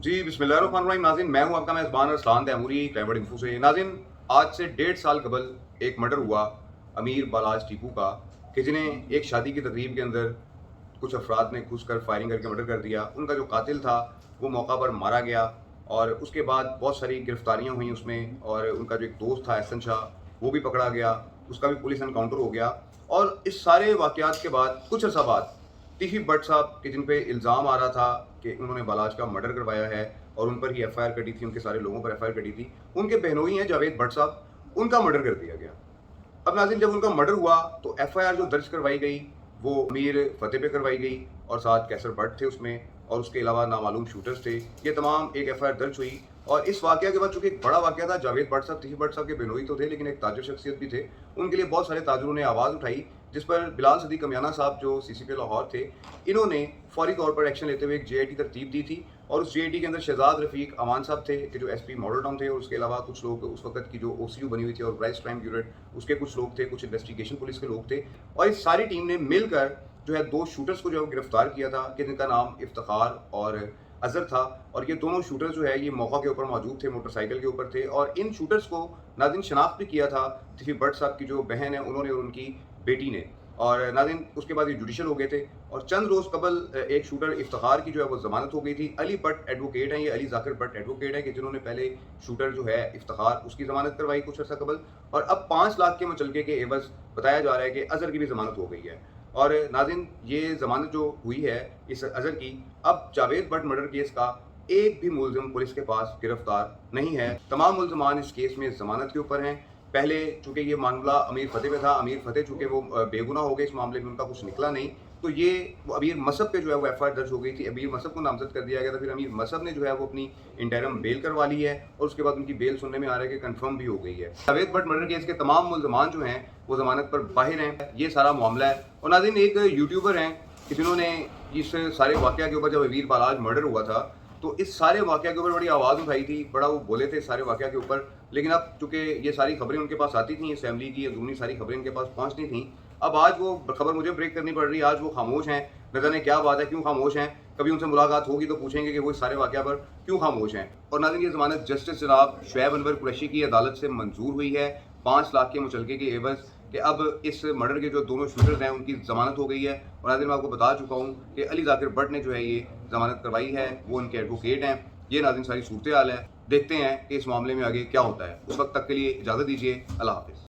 जी बिस्मिल्लाहिर्रहमानिर्रहीम। नाज़रीन, मैं हूं आपका मेज़बान अरसलान तैमूरी क्लेवर इन्फो से। नाज़रीन, आज से 1.5 साल कबल एक मर्डर हुआ अमीर बालाज टीपू का, कि जिन्हें एक शादी की तकरीब के अंदर कुछ अफराद ने घुसकर फायरिंग करके मर्डर कर दिया। उनका जो कातिल था वो मौका पर मारा गया और उसके बाद बहुत सारी गिरफ्तारियां हुई उसमें, और उनका जो एक दोस्त था एहसन शाह वो भी पकड़ा गया, उसका भी पुलिस एनकाउंटर हो गया। और इस सारे वाक़यात के बाद कुछ अर्सा बाद टिफ़ी भट्ट साहब के जिन पे इल्ज़ाम आ रहा था कि उन्होंने बालाज का मर्डर करवाया है और उन पर ही एफआईआर कटी थी, उनके सारे लोगों पर एफआईआर कटी थी, उनके बहनोई हैं जावेद भट्ट साहब, उनका मर्डर कर दिया गया। अब नाज़रीन, जब उनका मर्डर हुआ तो एफआईआर जो दर्ज करवाई गई वो अमीर फतेह पे करवाई गई और साथ कैसर भट्ट थे उसमें, और उसके अलावा नामालूम शूटर्स थे। ये तमाम एक एफआईआर दर्ज हुई। और इस वाक़या के बाद चूंकि एक बड़ा वाक़या था, जावेद भट्ट साहब टिफ़ी भट्ट साहब के बेनोई तो थे लेकिन एक ताजर शख्सियत भी थे, उनके लिए बहुत सारे ताजरों ने आवाज़ उठाई, जिस पर बिलाल सदीक कमियाना साहब जो सीसीपी लाहौर थे, इन्होंने फौरी तौर पर एक्शन लेते हुए एक जेआईटी तरतीब दी थी। और उस जेआईटी के अंदर शहजाद रफीक अमान साहब थे कि जो एसपी मॉडल टाउन थे, और उसके अलावा कुछ लोग उस वक्त की जो ओसीयू बनी हुई थी ऑर्गेनाइज्ड क्राइम यूनिट, उसके कुछ लोग थे, कुछ इन्वेस्टिगेशन पुलिस के लोग थे। और इस सारी टीम ने मिलकर जो है 2 शूटर्स को जो है गिरफ्तार किया था, कि जिनका नाम इफ्तिखार और अजहर था। और ये दोनों शूटर्स जो है ये मौका के ऊपर मौजूद थे, मोटरसाइकिल के ऊपर थे। और इन शूटर्स को नाज़रीन शनाख्त भी किया था टिफ़ी भट्ट साहब की जो बहन है उन्होंने और उनकी बेटी ने। और नाज़रीन, उसके बाद ये जुडिशल हो गए थे। और चंद रोज़ कबल एक शूटर इफ्तिखार की जो है वो ज़मानत हो गई थी। अली भट्ट एडवोकेट हैं, ये अली ज़ाकिर भट्ट एडवोकेट है कि जिन्होंने पहले शूटर जो है इफ्तिखार उसकी ज़मानत करवाई कुछ अर्सा कबल। और अब 5 लाख के मुचलके के एवज़ बताया जा रहा है कि अज़हर की भी ज़मानत हो गई है। और नाज़रीन, ये ज़मानत जो हुई है इस अज़हर की, अब जावेद भट्ट मर्डर केस का एक भी मुलज़िम पुलिस के पास गिरफ्तार नहीं है। तमाम मुलज़मान इस केस में ज़मानत के ऊपर हैं। पहले चूंकि ये मामला अमीर फतेह पे था, अमीर फतेह चूंकि वो बेगुनाह हो गए इस मामले में, उनका कुछ निकला नहीं, तो ये अमीर मसहब पे जो है वो एफआईआर दर्ज हो गई थी। अमीर मसहब को नामजद कर दिया गया था। फिर अमीर मसहब ने जो है वो अपनी इंटरिम बेल करवा ली है, और उसके बाद उनकी बेल सुनने में आ रहा है कि कंफर्म भी हो गई है। जावेद भट्ट मर्डर केस के तमाम मुलज़मान जो हैं वो ज़मानत पर बाहर हैं। ये सारा मामला है। और नाज़रीन, एक यूट्यूबर हैं कि जिन्होंने इस सारे वाक़या के ऊपर, जब अमीर बालाज मर्डर हुआ था तो इस सारे वाक़या के ऊपर बड़ी आवाज़ उठाई थी, बड़ा वो बोले थे इस सारे वाक़या के ऊपर। लेकिन अब चूँकि ये सारी खबरें उनके पास आती थी, असेंबली की अंदरूनी सारी खबरें इनके पास पहुँचती थी, अब आज वो खबर मुझे ब्रेक करनी पड़ रही है। आज वो खामोश हैं, न जाने क्या बात है, क्यों खामोश हैं। कभी उनसे मुलाकात होगी तो पूछेंगे कि वो इस सारे वाक़या पर क्यों खामोश हैं। और नाज़रीन, ये ज़मानत जस्टिस जनाब शुएब अनवर कुरैशी की अदालत से मंजूर हुई है 5 लाख के मुचलके के एवज़, कि अब इस मर्डर के जो दोनों शूटर्स हैं उनकी ज़मानत हो गई है। और नाज़रीन, मैं आपको बता चुका हूँ कि अली ज़ाकिर भट्ट ने जो है ये ज़मानत करवाई है, वो उनके एडवोकेट हैं। ये नाज़रीन सारी सूरत हाल है। देखते हैं कि इस मामले में आगे क्या होता है। उस वक्त तक के लिए इजाज़त दीजिए। अल्लाह हाफ़िज़।